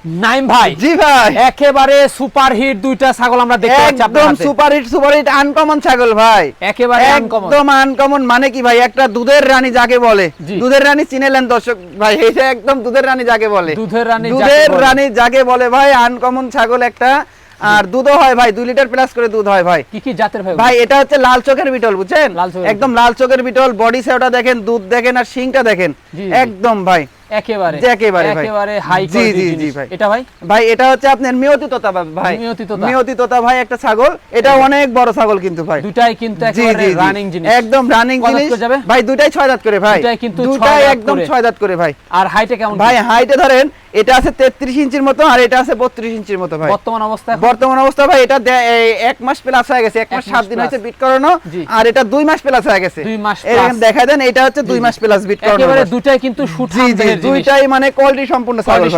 নাইম ভাই, জি ভাই, একেবারে সুপার হিট দুইটা ছাগল আমরা দেখতে পাচ্ছি আপনার একদম হাতে। সুপার হিট আনকমন ছাগল ভাই, একেবারে আনকমন। একদম আনকমন মানে কি ভাই, একটা দুধের রানী যাকে বলে, জি। দুধের রানী চিনেলেন দর্শক ভাই, এটা একদম দুধের রানী যাকে বলে, দুধের রানী যাকে দুধের বলে। রানী যাকে বলে ভাই, আনকমন ছাগল একটা। আর দুধও হয় ভাই, 2 লিটার প্লাস করে দুধ হয় ভাই। কি কি জাতের ভাই? ভাই এটা হচ্ছে লাল চোখের বিটল, বুঝছেন, লাল চোখের একদম লাল চোখের বিটল, বডি সেওটা দেখেন, দুধ দেখেন, আর শিংটা দেখেন, জি। একদম ভাই একেবারে একেবারে ভাই, একেবারে হাই জি কোয়ালিটি জি জি জিনিস। ভাই। এটা ভাই ভাই এটা হচ্ছে আপনার মিয়তি তোতা ভাই, মিয়তি তোতা। মিয়তি তোতা ভাই একটা ছাগল, এটা অনেক বড় ছাগল কিন্তু ভাই, দুটাই কিন্তু জি একেবারে জি জি, রানিং জিনিস, একদম রানিং কয় দাঁত জিনিস করে যাবে? ভাই, দুটাই 6 দাঁত করে ভাই, দুটাই কিন্তু 6 দুটাই দাঁত একদম করে। 6 দাঁত করে ভাই। আর হাইটে কেমন ভাই হাইটে ধরেন এটা আছে 33 ইঞ্চির মতো, আর এটা আছে 32 ইঞ্চির মতো ভাই। বর্তমান অবস্থা? বর্তমান অবস্থা ভাই এটা 1 মাস প্লাস হয়ে গেছে, 1 মাস 7 দিন হয়েছে বিট করানো, জি। আর এটা 2 মাস প্লাস হয়ে গেছে, 2 মাস এরকম প্লাস। দেখায় দেন, এটা হচ্ছে 2 মাস প্লাস বিট করানো একেবারে ভাই। দুটাই কিন্তু জি সুঠাম জি, দেহের জিনিস। দুইটাই মানে কোয়ালিটি সম্পূর্ণ ছাগল Quality ভাই।